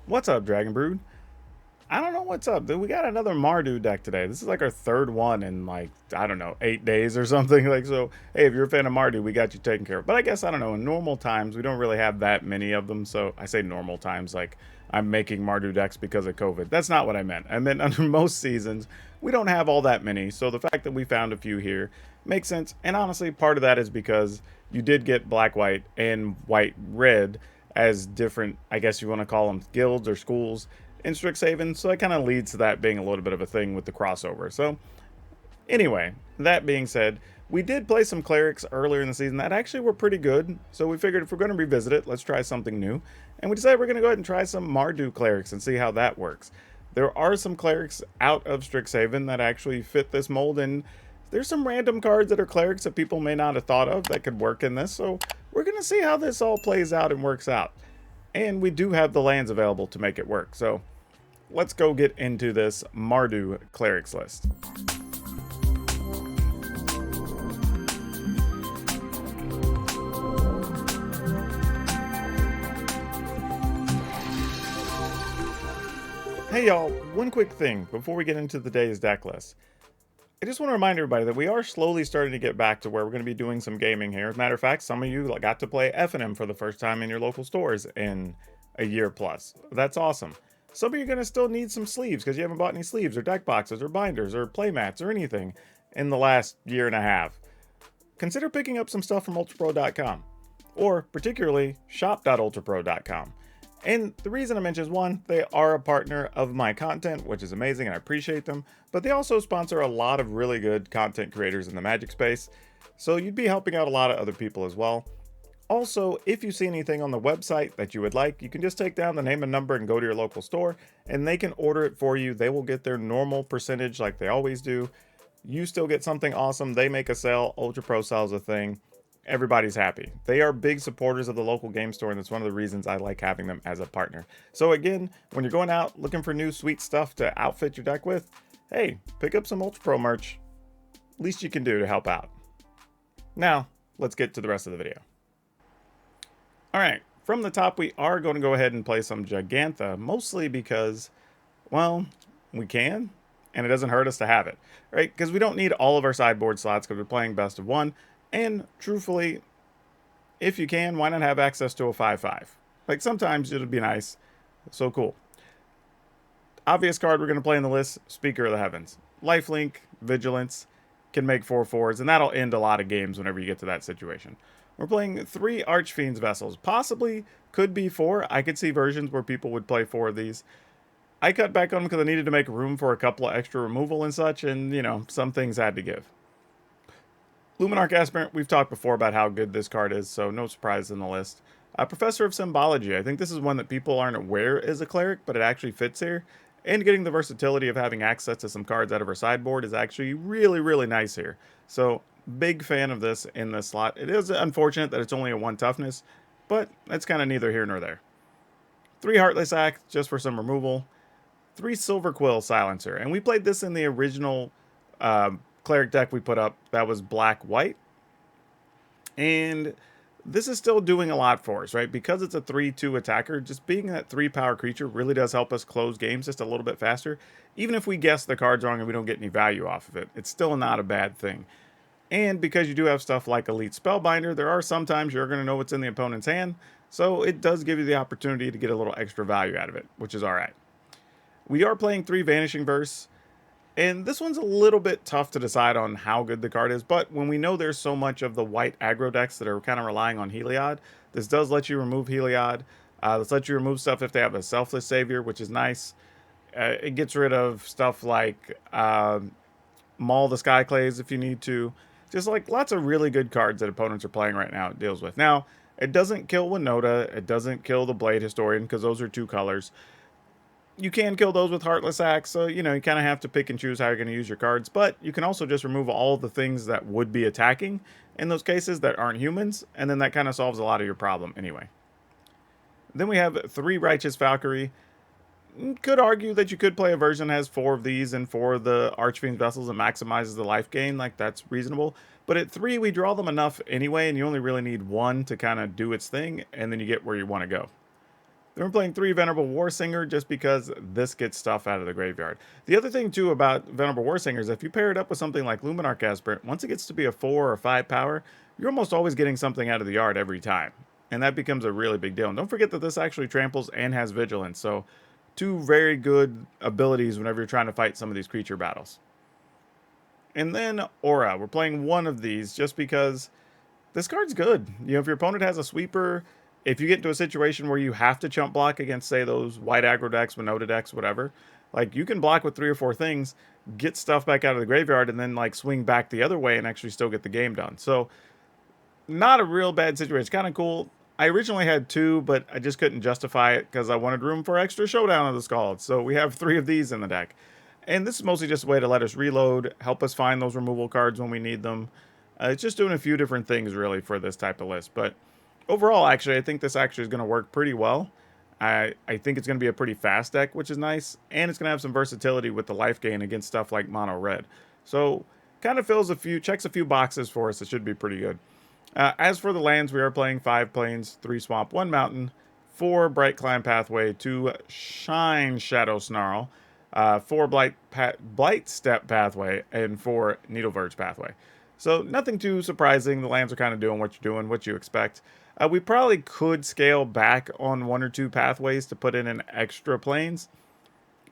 What's up, Dragon Brood? I don't know what's up, dude. We got another Mardu deck today. This is like our third one in like, I don't know, 8 days or something. Like, so, hey, if you're a fan of Mardu, we got you taken care of. But I guess, I don't know, in normal times, we don't really have that many of them. So I say normal times, like I'm making Mardu decks because of COVID. That's not what I meant. I meant under most seasons, we don't have all that many. So the fact that we found a few here makes sense. And honestly, part of that is because you did get black, white, and white, red as different, I guess you want to call them guilds or schools in Strixhaven, so that kind of leads to that being a little bit of a thing with the crossover. So, anyway, that being said, we did play some clerics earlier in the season that actually were pretty good. So we figured if we're going to revisit it, let's try something new. And we decided we're going to go ahead and try some Mardu clerics and see how that works. There are some clerics out of Strixhaven that actually fit this mold, and there's some random cards that are clerics that people may not have thought of that could work in this. So we're going to see how this all plays out and works out. And we do have the lands available to make it work. So let's go get into this Mardu Clerics list. Hey y'all, one quick thing before we get into the day's deck list. I just want to remind everybody that we are slowly starting to get back to where we're going to be doing some gaming here. As a matter of fact, some of you got to play F&M for the first time in your local stores in a year plus. That's awesome. Some of you are going to still need some sleeves because you haven't bought any sleeves or deck boxes or binders or playmats or anything in the last year and a half. Consider picking up some stuff from ultrapro.com or particularly shop.ultrapro.com. And the reason I mention is one, they are a partner of my content, which is amazing and I appreciate them, but they also sponsor a lot of really good content creators in the Magic space, so you'd be helping out a lot of other people as well. Also, if you see anything on the website that you would like, you can just take down the name and number and go to your local store, and they can order it for you. They will get their normal percentage like they always do. You still get something awesome. They make a sale. Ultra Pro sells a thing. Everybody's happy. They are big supporters of the local game store, and that's one of the reasons I like having them as a partner. So again, when you're going out looking for new sweet stuff to outfit your deck with, hey, pick up some Ultra Pro merch. Least you can do to help out. Now, let's get to the rest of the video. Alright, from the top we are going to go ahead and play some Gigantha, mostly because, well, we can, and it doesn't hurt us to have it, right? Because we don't need all of our sideboard slots because we're playing best of one, and truthfully, if you can, why not have access to a 5/5? Like, sometimes it'll be nice. So cool. Obvious card we're going to play in the list, Speaker of the Heavens. Lifelink, Vigilance, can make 4/4s, and that'll end a lot of games whenever you get to that situation. We're playing 3 Archfiend's Vessels. Possibly could be 4. I could see versions where people would play 4 of these. I cut back on them because I needed to make room for a couple of extra removal and such, and, you know, some things had to give. Luminarch Aspirant, we've talked before about how good this card is, so no surprise in the list. Professor of Symbology, I think this is one that people aren't aware is a cleric, but it actually fits here. And getting the versatility of having access to some cards out of her sideboard is actually really, really nice here. So, big fan of this in this slot. It is unfortunate that it's only a 1 toughness, but that's kind of neither here nor there. 3 Heartless Act, just for some removal. 3 Silver Quill Silencer, and we played this in the original cleric deck we put up that was black-white. And this is still doing a lot for us, right? Because it's a 3/2 attacker, just being that 3 power creature really does help us close games just a little bit faster. Even if we guess the cards wrong and we don't get any value off of it, it's still not a bad thing. And because you do have stuff like Elite Spellbinder, there are sometimes you're going to know what's in the opponent's hand, so it does give you the opportunity to get a little extra value out of it, which is alright. We are playing 3 Vanishing Verse, and this one's a little bit tough to decide on how good the card is, but when we know there's so much of the white aggro decks that are kind of relying on Heliod, this does let you remove Heliod. This lets you remove stuff if they have a Selfless Savior, which is nice. It gets rid of stuff like Maul the Skyclays if you need to. Just like lots of really good cards that opponents are playing right now it deals with. Now, it doesn't kill Winota, it doesn't kill the Blade Historian because those are 2 colors. You can kill those with Heartless Axe, so, you know, you kind of have to pick and choose how you're going to use your cards, but you can also just remove all the things that would be attacking in those cases that aren't humans, and then that kind of solves a lot of your problem anyway. Then we have 3 Righteous Valkyrie. Could argue that you could play a version that has 4 of these and 4 of the Archfiend's Vessels and maximizes the life gain, like that's reasonable. But at 3, we draw them enough anyway, and you only really need 1 to kind of do its thing, and then you get where you want to go. Then we're playing 3 Venerable Warsinger just because this gets stuff out of the graveyard. The other thing, too, about Venerable Warsinger is if you pair it up with something like Luminarch Aspirant, once it gets to be a 4 or 5 power, you're almost always getting something out of the yard every time. And that becomes a really big deal. And don't forget that this actually tramples and has Vigilance, so 2 very good abilities whenever you're trying to fight some of these creature battles. And then Aura. We're playing one of these just because this card's good. You know, if your opponent has a sweeper, if you get into a situation where you have to chump block against, say, those white aggro decks, Winota decks, whatever, like, you can block with 3 or 4 things, get stuff back out of the graveyard, and then, like, swing back the other way and actually still get the game done. So, not a real bad situation. It's kind of cool. I originally had 2, but I just couldn't justify it because I wanted room for extra Showdown of the Scalds. So we have 3 of these in the deck. And this is mostly just a way to let us reload, help us find those removal cards when we need them. It's just doing a few different things, really, for this type of list. But overall, actually, I think this actually is going to work pretty well. I think it's going to be a pretty fast deck, which is nice. And it's going to have some versatility with the life gain against stuff like mono red. So, kind of checks a few boxes for us. It should be pretty good. As for the lands, we are playing 5 plains, 3 swamp, 1 mountain, 4 bright climb pathway, 2 shine shadow snarl, 4 blight step pathway, and 4 needle verge pathway. So nothing too surprising. The lands are kind of doing what you're doing, what you expect. We probably could scale back on 1 or 2 pathways to put in an extra plains.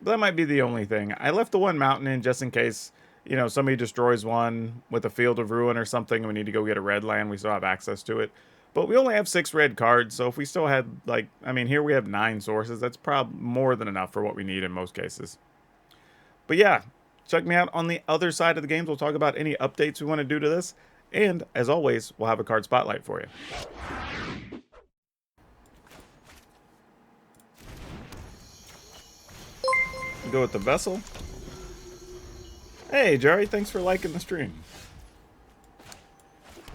But that might be the only thing. I left the 1 mountain in just in case, you know, somebody destroys one with a Field of Ruin or something and we need to go get a red land. We still have access to it. But we only have 6 red cards, so if we still had, like, I mean, here we have 9 sources. That's probably more than enough for what we need in most cases. But yeah, check me out on the other side of the games. We'll talk about any updates we want to do to this. And, as always, we'll have a card spotlight for you. Go with the Vessel. Hey, Jerry, thanks for liking the stream.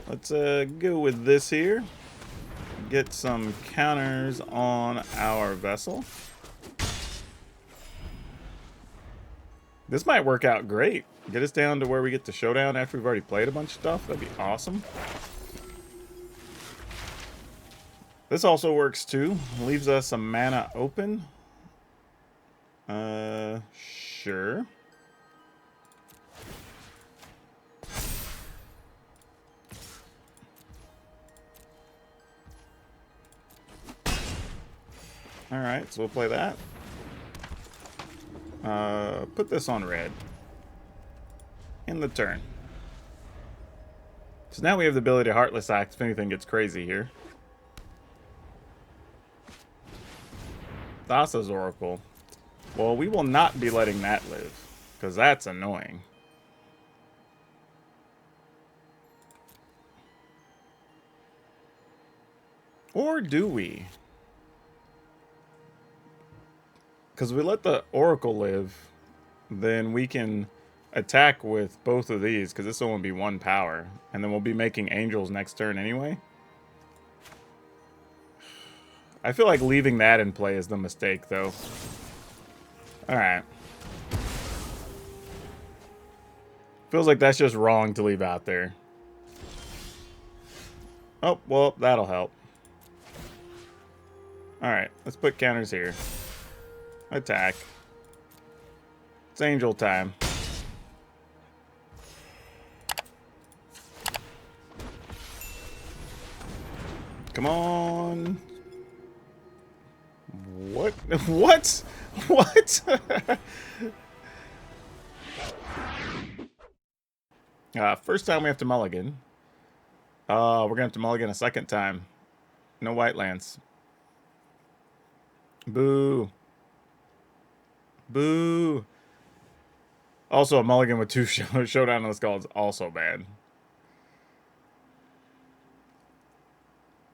Let's go with this here. Get some counters on our Vessel. This might work out great. Get us down to where we get to Showdown after we've already played a bunch of stuff. That'd be awesome. This also works too. Leaves us some mana open. Sure. Alright, so we'll play that. Put this on red. In the turn. So now we have the ability to Heartless Act if anything gets crazy here. Thassa's Oracle. Well, we will not be letting that live, because that's annoying. Or do we? Because we let the Oracle live, then we can attack with both of these, because this will only be 1 power. And then we'll be making Angels next turn anyway. I feel like leaving that in play is the mistake, though. Alright. Feels like that's just wrong to leave out there. Oh, well, that'll help. Alright, let's put counters here. Attack. It's Angel time. Come on. What? What? What? First time we have to mulligan. We're gonna have to mulligan a second time. No white lands. Boo. Boo. Also, a mulligan with 2 Showdown on the Skull is also bad.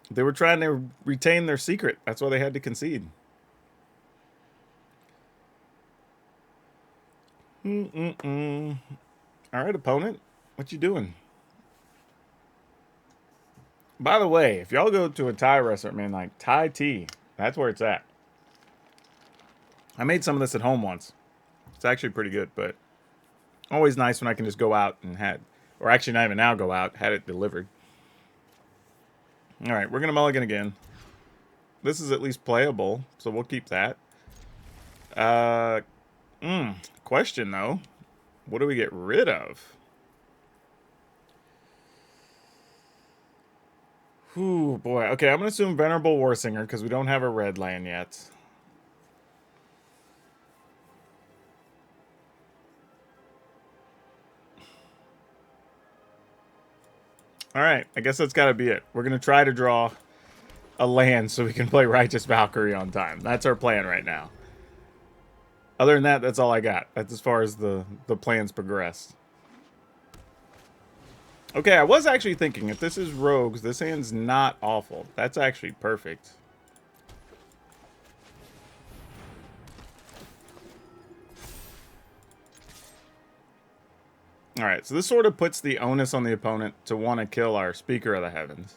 They were trying to retain their secret. That's why they had to concede. Alright, opponent. What you doing? By the way, if y'all go to a Thai restaurant, man, like Thai tea, that's where it's at. I made some of this at home once. It's actually pretty good, but always nice when I can just go out and or actually not even now go out, had it delivered. Alright, we're going to mulligan again. this is at least playable, so we'll keep that. Question though. What do we get rid of? Ooh, boy. Okay, I'm going to assume Venerable Warsinger because we don't have a red land yet. Alright, I guess that's got to be it. We're going to try to draw a land so we can play Righteous Valkyrie on time. That's our plan right now. Other than that, that's all I got. That's as far as the plans progress. Okay, I was actually thinking, if this is Rogues, this hand's not awful. That's actually perfect. Alright, so this sort of puts the onus on the opponent to want to kill our Speaker of the Heavens.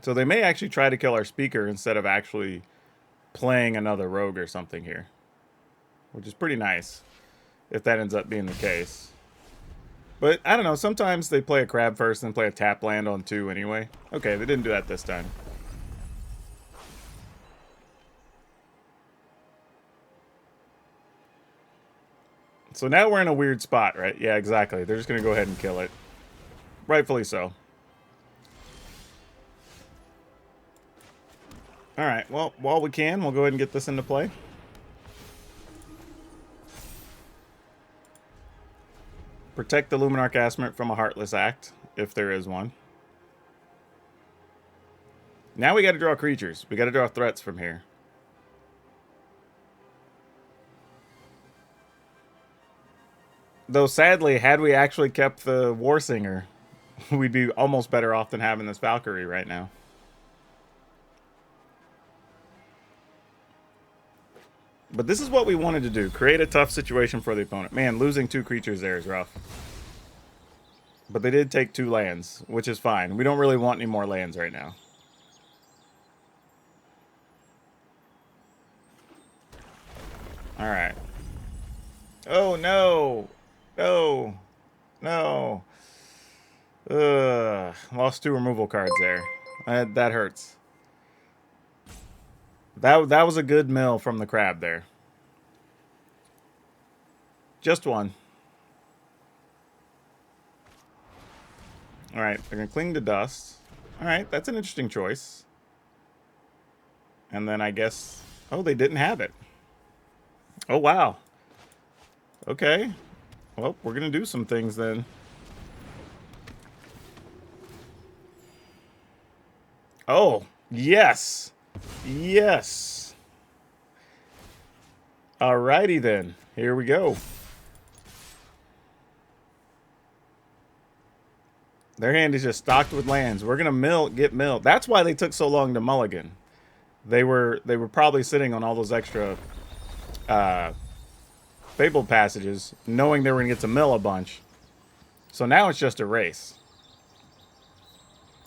So they may actually try to kill our Speaker instead of actually playing another Rogue or something here. Which is pretty nice, if that ends up being the case. But, I don't know, sometimes they play a Crab first and play a tap land on 2 anyway. Okay, they didn't do that this time. So now we're in a weird spot, right? Yeah, exactly. They're just going to go ahead and kill it. Rightfully so. Alright, well, while we can, we'll go ahead and get this into play. Protect the Luminarch Aspirant from a Heartless Act, if there is one. Now we got to draw creatures. We got to draw threats from here. Though, sadly, had we actually kept the Warsinger, we'd be almost better off than having this Valkyrie right now. But this is what we wanted to do. Create a tough situation for the opponent. Man, losing 2 creatures there is rough. But they did take 2 lands, which is fine. We don't really want any more lands right now. Alright. Oh, no! No! No! Ugh. Lost 2 removal cards there. That hurts. That was a good mill from the Crab there. Just 1. Alright, they're going to cling to dust. Alright, that's an interesting choice. And then I guess... Oh, they didn't have it. Oh, wow. Okay. Well, we're going to do some things then. Oh, yes. Yes. Alrighty then. Here we go. Their hand is just stocked with lands. We're gonna get milled. That's why they took so long to mulligan. They were probably sitting on all those extra Fabled Passages, knowing they were gonna get to mill a bunch. So now it's just a race.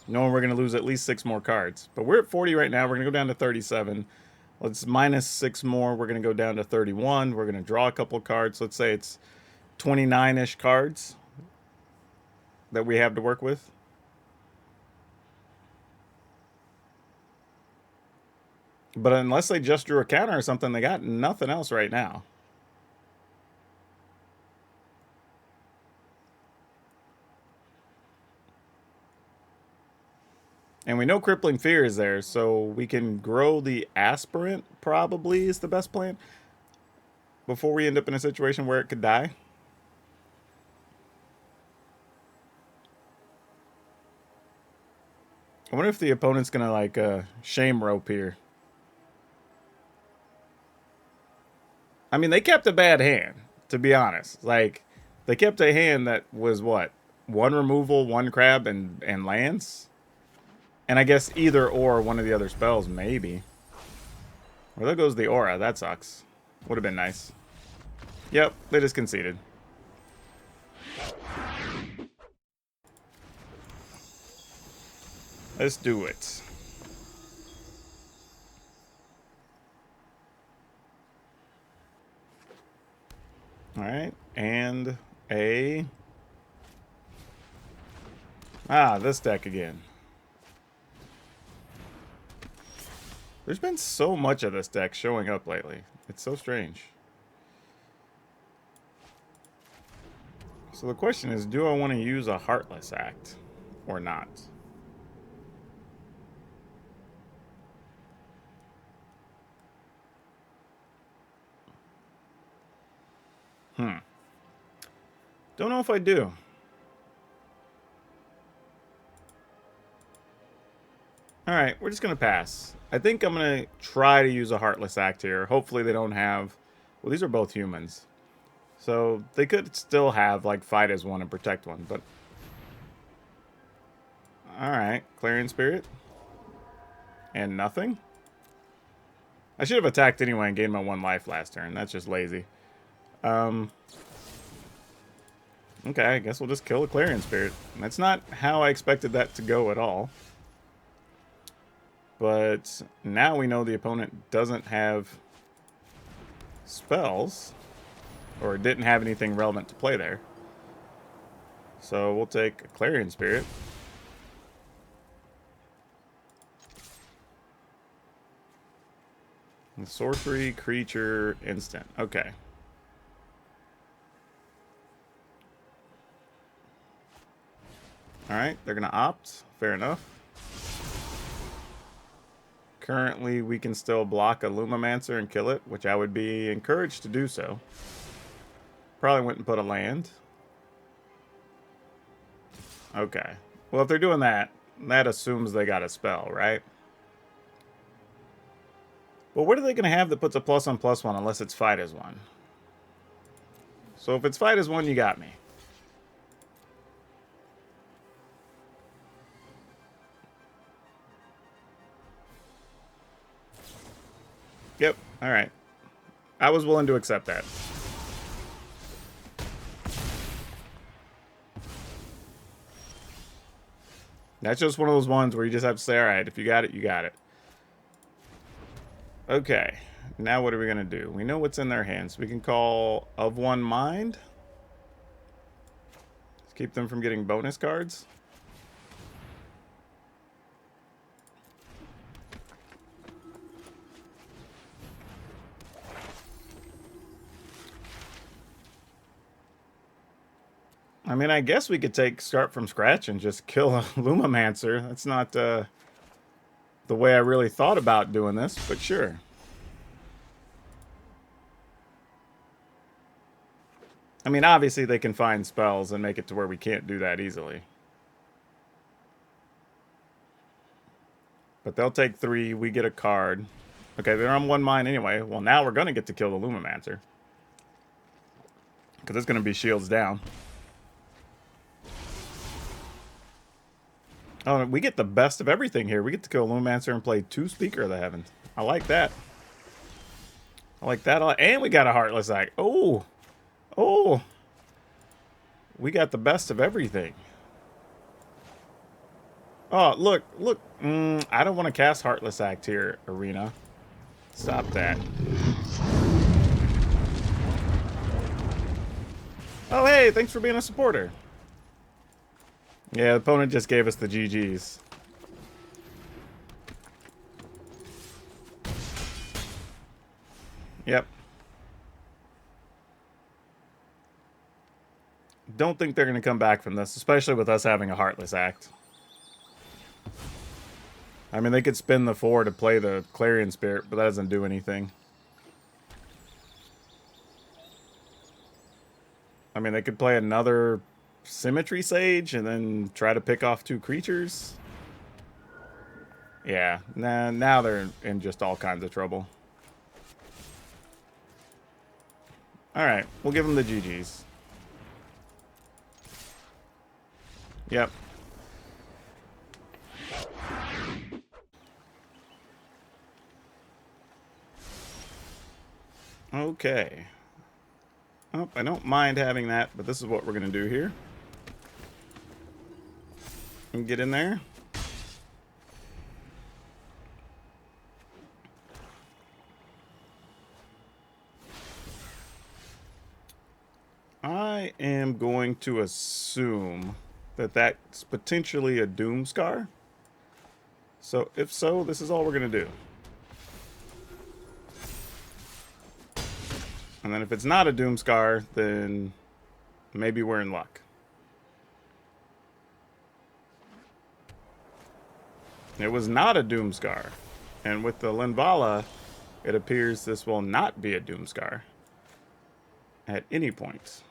Knowing we're gonna lose at least 6 more cards. But we're at 40 right now. We're gonna go down to 37. Let's minus 6 more. We're gonna go down to 31. We're gonna draw a couple cards. Let's say it's 29-ish cards that we have to work with. But unless they just drew a counter or something, they got nothing else right now. And we know Crippling Fear is there, so we can grow the Aspirant, probably, is the best plan. Before we end up in a situation where it could die. I wonder if the opponent's gonna, like, shame rope here. I mean, they kept a bad hand, to be honest. Like, they kept a hand that was, what? 1 removal, 1 crab, and lands? And I guess either or one of the other spells, maybe. Well, there goes the aura. That sucks. Would have been nice. Yep, they just conceded. Let's do it. Alright, and a Ah, this deck again. There's been so much of this deck showing up lately. It's so strange. So the question is, do I want to use a Heartless Act or not? Don't know if I do. Alright, we're just going to pass. I think I'm going to try to use a Heartless Act here. Hopefully they don't have... Well, these are both humans. So they could still have, like, fight as one and protect one, but... Alright, Clarion Spirit. And nothing? I should have attacked anyway and gained my 1 life last turn. That's just lazy. Okay, I guess we'll just kill the Clarion Spirit. That's not how I expected that to go at all. But now we know the opponent doesn't have spells, or didn't have anything relevant to play there. So we'll take a Clarion Spirit. And sorcery, creature, instant. Okay. Alright, they're going to opt. Fair enough. Currently, we can still block a Lumamancer and kill it, which I would be encouraged to do so. Probably wouldn't put a land. Okay. Well, if they're doing that, that assumes they got a spell, right? Well, what are they going to have that puts a +1/+1 unless it's fight as one? So if it's fight as one, you got me. Yep, alright. I was willing to accept that. That's just one of those ones where you just have to say, alright, if you got it, you got it. Okay, now what are we going to do? We know what's in their hands. We can call of one mind. Let's keep them from getting bonus cards. I mean, I guess we could start from scratch and just kill a Lumamancer. That's not the way I really thought about doing this, but sure. I mean, obviously they can find spells and make it to where we can't do that easily. But they'll take 3, we get a card. Okay, they're on 1 mine anyway. Well, now we're going to get to kill the Lumamancer. Because it's going to be shields down. Oh, we get the best of everything here. We get to kill Lumamancer and play 2 Speaker of the Heavens. I like that. I like that a lot. And we got a Heartless Act. Oh. Oh. We got the best of everything. Oh, look. Look. I don't want to cast Heartless Act here, Arena. Stop that. Oh, hey, thanks for being a supporter. Yeah, the opponent just gave us the GGs. Yep. Don't think they're going to come back from this, especially with us having a Heartless Act. I mean, they could spin the 4 to play the Clarion Spirit, but that doesn't do anything. I mean, they could play another Symmetry Sage and then try to pick off 2 creatures. Yeah, nah, now they're in just all kinds of trouble. Alright, we'll give them the GGs. Yep. Okay. Oh, I don't mind having that, but this is what we're going to do here. And get in there. I am going to assume that that's potentially a Doomscar. So if so, this is all we're going to do. And then if it's not a Doomscar, then maybe we're in luck. It was not a Doomscar. And with the Linvala, it appears this will not be a Doomscar at any point.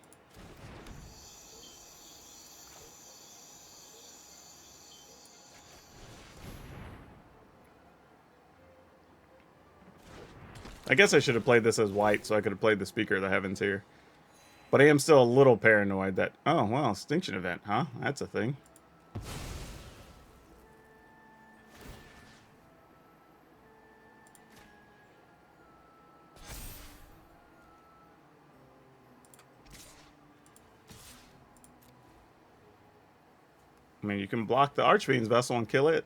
I guess I should have played this as white so I could have played the Speaker of the Heavens here. But I am still a little paranoid that, oh, well, Extinction Event, huh? That's a thing. I mean, you can block the Archfiend's Vessel and kill it.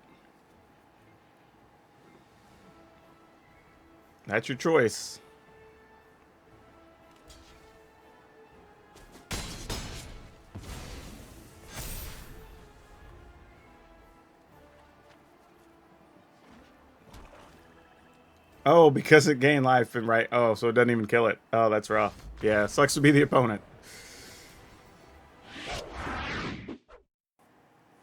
That's your choice. Oh, because it gained life and right. Oh, so it doesn't even kill it. Oh, that's rough. Yeah, sucks to be the opponent.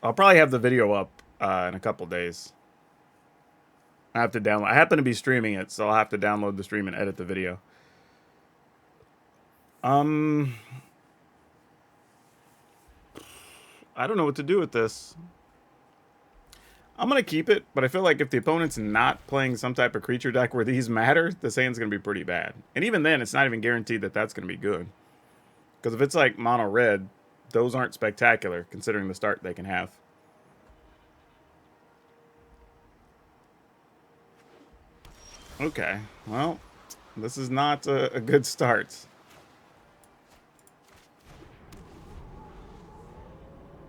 I'll probably have the video up in a couple days. I have to download. I happen to be streaming it, so I'll have to download the stream and edit the video. I don't know what to do with this. I'm going to keep it, but I feel like if the opponent's not playing some type of creature deck where these matter, this hand's going to be pretty bad. And even then, it's not even guaranteed that that's going to be good. Because if it's like mono red, those aren't spectacular, considering the start they can have. Okay, well, this is not a good start.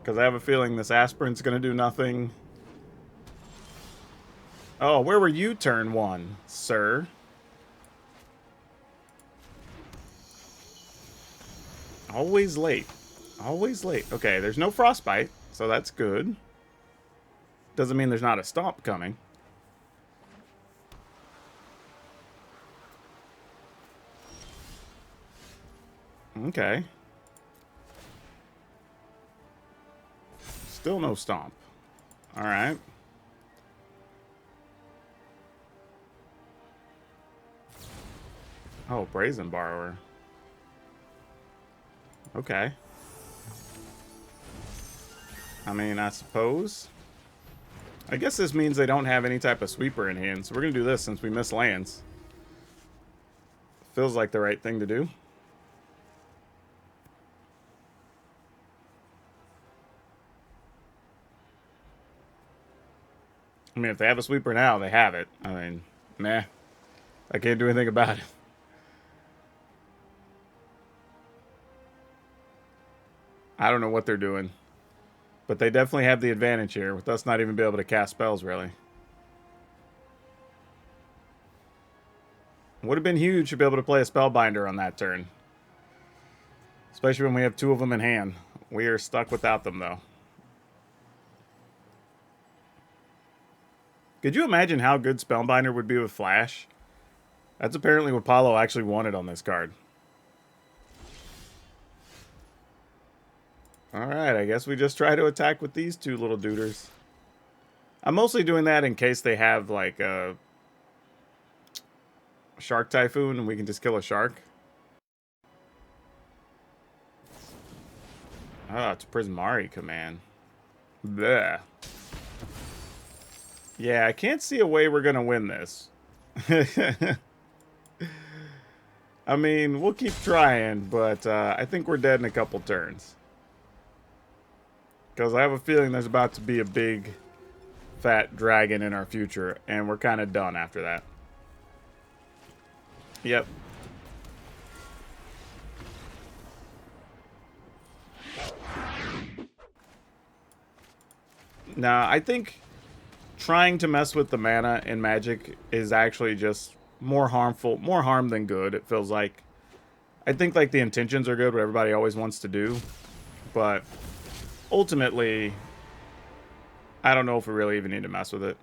Because I have a feeling this aspirant's going to do nothing. Oh, where were you turn one, sir? Always late. Always late. Okay, there's no Frostbite, so that's good. Doesn't mean there's not a Stomp coming. Okay. Still no Stomp. Alright. Oh, Brazen Borrower. Okay. I mean, I suppose. I guess this means they don't have any type of sweeper in hand, so we're going to do this since we miss lands. Feels like the right thing to do. I mean, if they have a sweeper now, they have it. I mean, meh. I can't do anything about it. I don't know what they're doing. But they definitely have the advantage here, with us not even being able to cast spells, really. Would have been huge to be able to play a Spellbinder on that turn. Especially when we have two of them in hand. We are stuck without them, though. Could you imagine how good Spellbinder would be with Flash? That's apparently what Paulo actually wanted on this card. Alright, I guess we just try to attack with these two little duders. I'm mostly doing that in case they have, like, a Shark Typhoon and we can just kill a shark. Ah, it's a Prismari command. Bleh. Yeah, I can't see a way we're gonna win this. I mean, we'll keep trying, but I think we're dead in a couple turns. Because I have a feeling there's about to be a big, fat dragon in our future, and we're kind of done after that. Yep. Now, I think trying to mess with the mana in Magic is actually just more harm than good, it feels like. I think, like, the intentions are good, what everybody always wants to do, but ultimately, I don't know if we really even need to mess with it.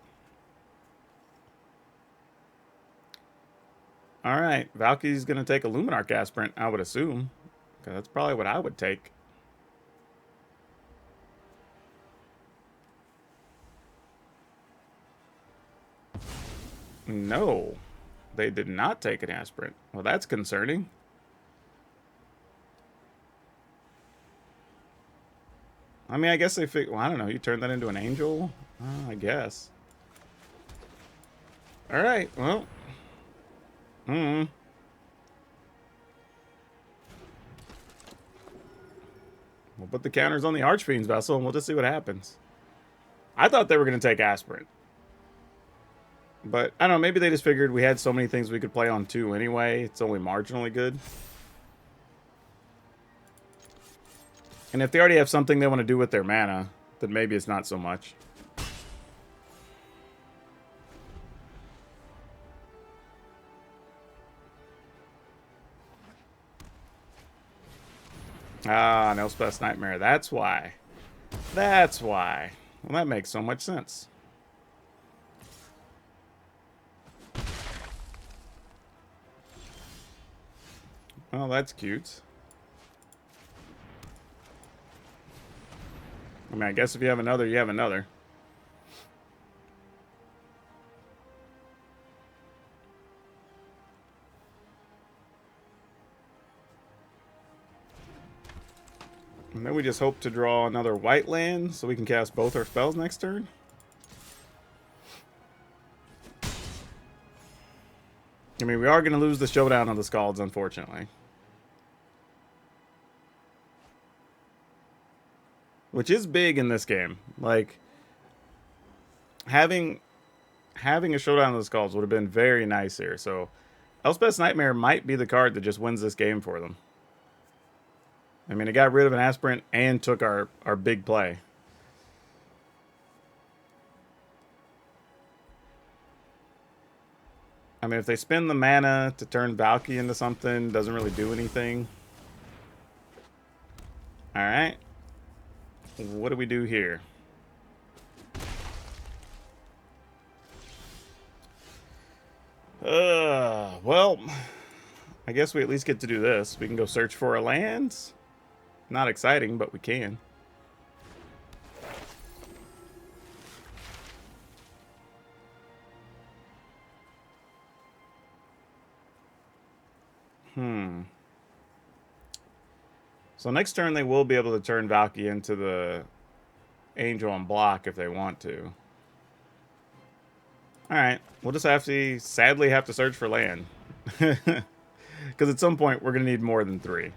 All right, Valky's going to take a Luminarch Aspirant, I would assume. Because that's probably what I would take. No, they did not take an Aspirant. Well, that's concerning. I mean, I guess they well, I don't know. You turn that into an angel? I guess. All right, well. We'll put the counters on the Archfiend's Vessel, and we'll just see what happens. I thought they were going to take Aspirant. But, I don't know, maybe they just figured we had so many things we could play on 2 anyway. It's only marginally good. And if they already have something they want to do with their mana, then maybe it's not so much. Ah, an Elspeth's Nightmare. That's why. That's why. Well, that makes so much sense. Well, that's cute. I mean, I guess if you have another, you have another. And then we just hope to draw another white land so we can cast both our spells next turn. I mean, we are going to lose the showdown of the Scalds, unfortunately. Which is big in this game. Like, having a showdown of the Scalds would have been very nice here. So, Elspeth's Nightmare might be the card that just wins this game for them. I mean, it got rid of an Aspirant and took our big play. I mean, if they spend the mana to turn Valky into something, doesn't really do anything. Alright. What do we do here? Well, I guess we at least get to do this. We can go search for our lands. Not exciting, but we can. So next turn they will be able to turn Valky into the Angel and block if they want to. Alright, we'll just have to, sadly, have to search for land. Because at some point we're going to need more than 3.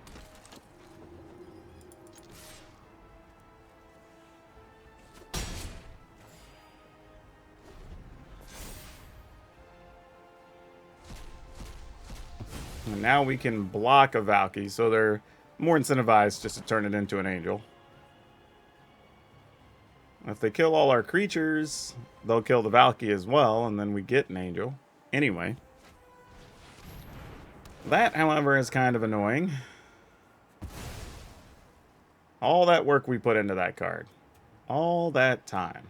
And now we can block a Valky, so they're more incentivized just to turn it into an angel. If they kill all our creatures, they'll kill the Valky as well, and then we get an angel. Anyway. That, however, is kind of annoying. All that work we put into that card. All that time.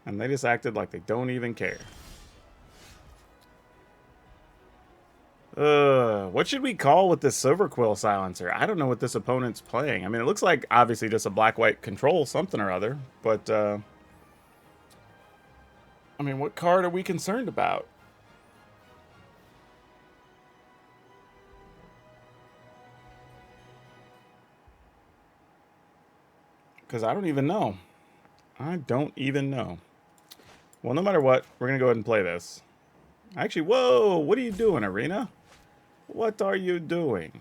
And they just acted like they don't even care. What should we call with this Silverquill Silencer? I don't know what this opponent's playing. I mean, it looks like obviously just a black-white control something or other, but I mean, what card are we concerned about? Because I don't even know. I don't even know. Well, no matter what, we're going to go ahead and play this. Actually, whoa! What are you doing, Arena? What are you doing?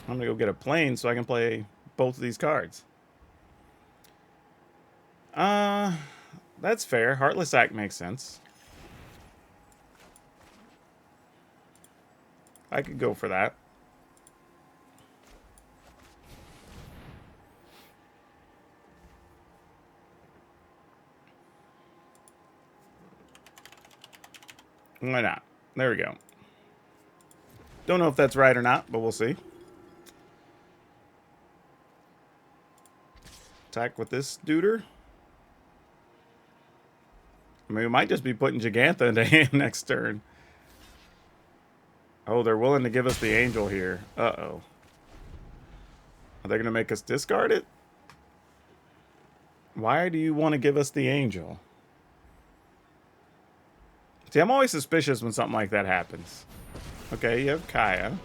I'm going to go get a plane so I can play both of these cards. That's fair. Heartless Act makes sense. I could go for that. Why not? There we go. Don't know if that's right or not, but we'll see. Attack with this duder. I mean, we might just be putting Gigantha into hand next turn. Oh, they're willing to give us the Angel here. Uh-oh. Are they going to make us discard it? Why do you want to give us the Angel? See, I'm always suspicious when something like that happens. Okay, you have Kaya.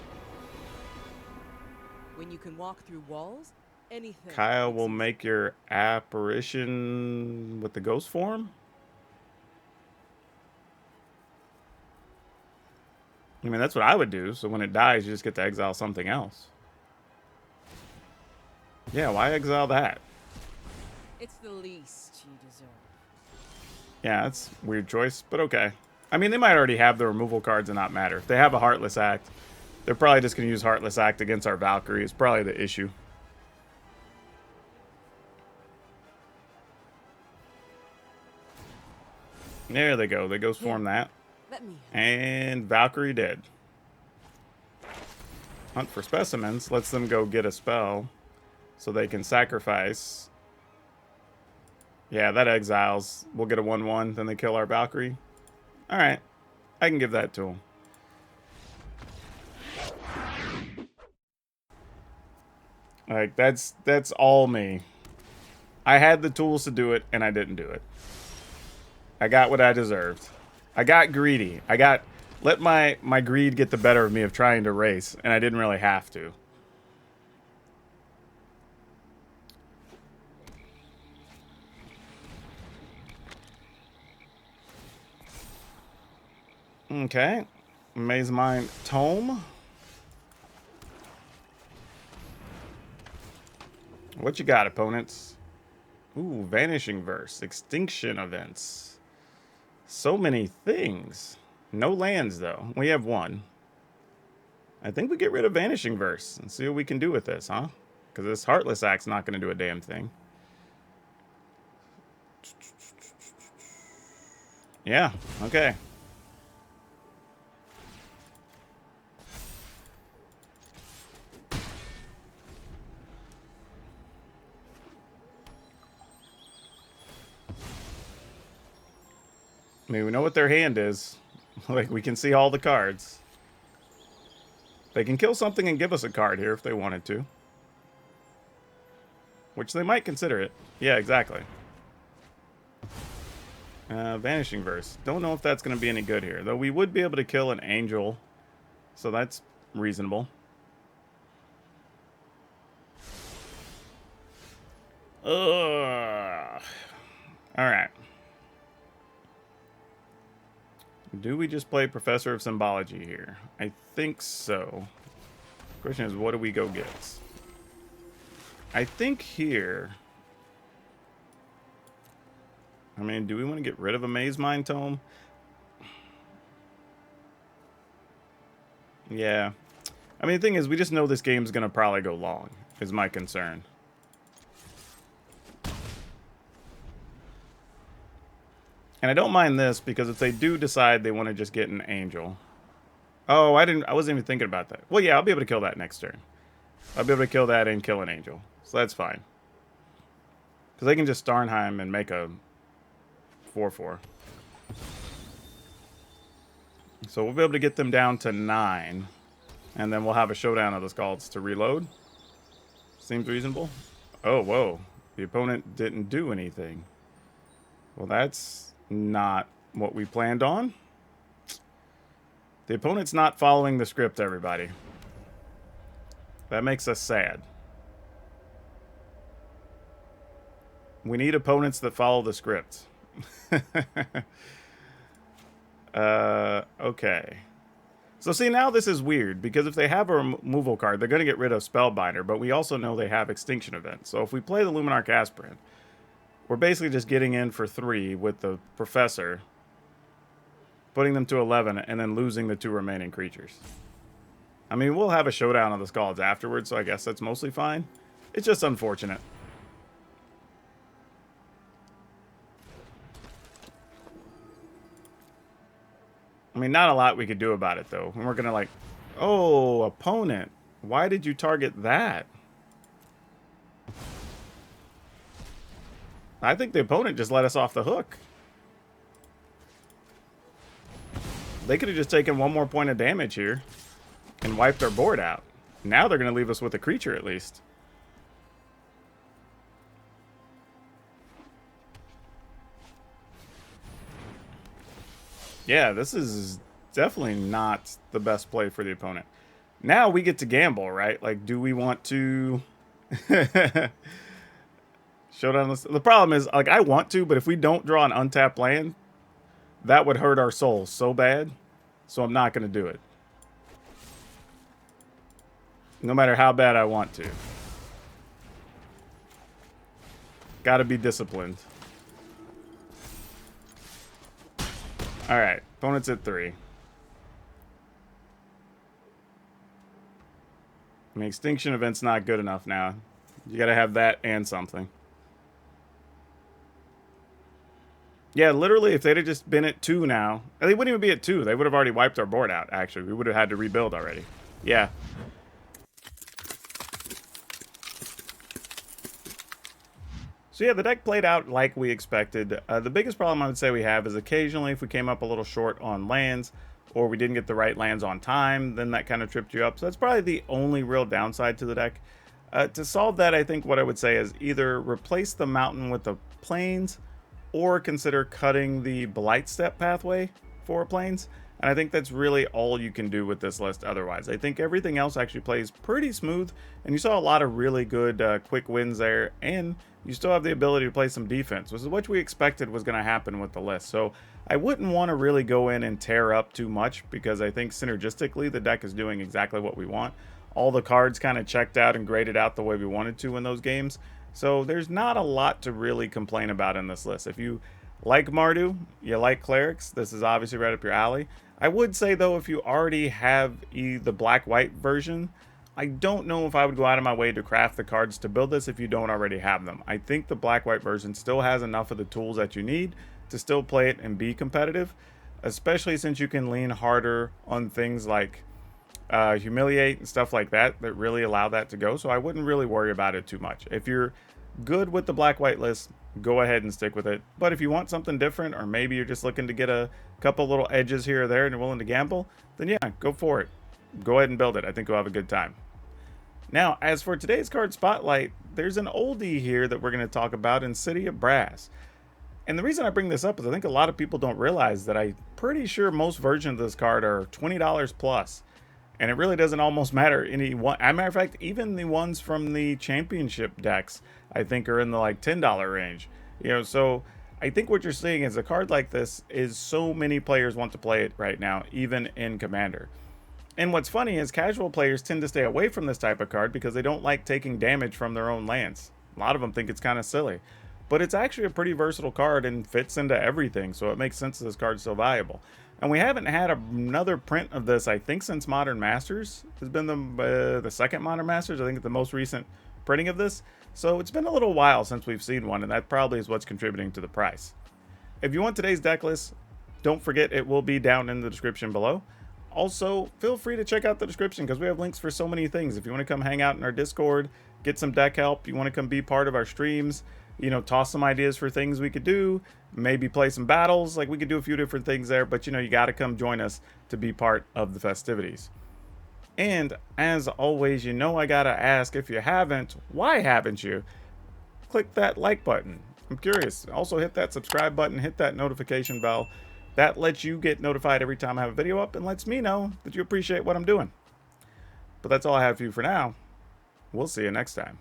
When you can walk through walls, anything. Kaya will make your apparition with the ghost form? I mean, that's what I would do. So when it dies, you just get to exile something else. Yeah, why exile that? It's the least you deserve. Yeah, that's a weird choice, but okay. I mean, they might already have the removal cards and not matter. If they have a Heartless Act, they're probably just going to use Heartless Act against our Valkyrie. It's probably the issue. There they go. They ghost form that. And Valkyrie dead. Hunt for specimens lets them go get a spell so they can sacrifice. Yeah, that exiles. We'll get a 1/1, then they kill our Valkyrie. All right. I can give that to them. Like, that's all me. I had the tools to do it, and I didn't do it. I got what I deserved. I got greedy. Let my greed get the better of me of trying to race, and I didn't really have to. Okay. Maze Mind Tome. What you got, opponents? Ooh, Vanishing Verse. Extinction Events. So many things. No lands, though. We have one. I think we get rid of Vanishing Verse and see what we can do with this, huh? Because this Heartless Act's not going to do a damn thing. Yeah, okay. I mean, we know what their hand is. Like, we can see all the cards. They can kill something and give us a card here if they wanted to. Which they might consider it. Yeah, exactly. Vanishing Verse. Don't know if that's going to be any good here. Though we would be able to kill an Angel. So that's reasonable. Ugh. Alright. Do we just play Professor of Symbology here? I think so. The question is, what do we go get? I think here... I mean, do we want to get rid of a Maze Mind Tome? Yeah. I mean, the thing is, we just know this game's going to probably go long, is my concern. And I don't mind this, because if they do decide they want to just get an Angel... Oh, I wasn't even thinking about that. Well, yeah, I'll be able to kill that next turn. I'll be able to kill that and kill an Angel. So that's fine. Because they can just Starnheim and make a 4/4. So we'll be able to get them down to 9. And then we'll have a Showdown of the Scalds to reload. Seems reasonable. Oh, whoa. The opponent didn't do anything. Well, that's not what we planned on. The opponent's not following the script, everybody. That makes us sad. We need opponents that follow the script. Okay. So see, now this is weird, because if they have a removal card, they're going to get rid of Spellbinder, but we also know they have Extinction Event. So if we play the Luminarch Aspirant, we're basically just getting in for 3 with the Professor, putting them to 11, and then losing the 2 remaining creatures. I mean, we'll have a Showdown of the Scalds afterwards, so I guess that's mostly fine. It's just unfortunate. I mean, not a lot we could do about it, though. And we're going to, like, Oh, opponent. Why did you target that? I think the opponent just let us off the hook. They could have just taken one more point of damage here and wiped our board out. Now they're going to leave us with a creature at least. Yeah, this is definitely not the best play for the opponent. Now we get to gamble, right? Like, do we want to showdown list? The problem is, like, I want to, but if we don't draw an untapped land, that would hurt our souls so bad. So I'm not going to do it. No matter how bad I want to. Gotta be disciplined. Alright, opponent's at 3. I mean, Extinction Event's not good enough now. You gotta have that and something. Yeah, literally, if they'd have just been at 2 now, they wouldn't even be at 2. They would have already wiped our board out, actually. We would have had to rebuild already. Yeah. So yeah, the deck played out like we expected. The biggest problem I would say we have is occasionally if we came up a little short on lands or we didn't get the right lands on time, then that kind of tripped you up. So that's probably the only real downside to the deck. To solve that, I think what I would say is either replace the mountain with the plains or consider cutting the Blight Step pathway for plains. And I think that's really all you can do with this list otherwise. I think everything else actually plays pretty smooth, and you saw a lot of really good quick wins there, and you still have the ability to play some defense, which is what we expected was going to happen with the list. So I wouldn't want to really go in and tear up too much, because I think synergistically the deck is doing exactly what we want. All the cards kind of checked out and graded out the way we wanted to in those games. So there's not a lot to really complain about in this list. If you like Mardu, you like Clerics, this is obviously right up your alley. I would say, though, if you already have the black-white version, I don't know if I would go out of my way to craft the cards to build this if you don't already have them. I think the black-white version still has enough of the tools that you need to still play it and be competitive, especially since you can lean harder on things like Humiliate and stuff like that that really allow that to go. So I wouldn't really worry about it too much. If you're good with the black-white list, go ahead and stick with it. But if you want something different, or maybe you're just looking to get a couple little edges here or there and you're willing to gamble, then yeah, go for it. Go ahead and build it. I think you'll have a good time. Now, as for today's card spotlight, there's an oldie here that we're going to talk about in City of Brass. And the reason I bring this up is I think a lot of people don't realize that I'm pretty sure most versions of this card are $20 plus. And it really doesn't almost matter any one. As a matter of fact, even the ones from the championship decks, I think, are in the like $10 range. You know, so I think what you're seeing is a card like this is so many players want to play it right now, even in Commander. And what's funny is casual players tend to stay away from this type of card because they don't like taking damage from their own lands. A lot of them think it's kind of silly. But it's actually a pretty versatile card and fits into everything, so it makes sense that this card's so valuable. And we haven't had another print of this, I think, since Modern Masters. It's been the second Modern Masters. I think it's the most recent printing of this. So it's been a little while since we've seen one, and that probably is what's contributing to the price. If you want today's deck list, don't forget it will be down in the description below. Also, feel free to check out the description because we have links for so many things. If you want to come hang out in our Discord, get some deck help, you want to come be part of our streams, you know, toss some ideas for things we could do, maybe play some battles, like we could do a few different things there, but you know, you got to come join us to be part of the festivities. And as always, you know, I got to ask, if you haven't, why haven't you? Click that like button. I'm curious. Also hit that subscribe button, hit that notification bell. That lets you get notified every time I have a video up and lets me know that you appreciate what I'm doing. But that's all I have for you for now. We'll see you next time.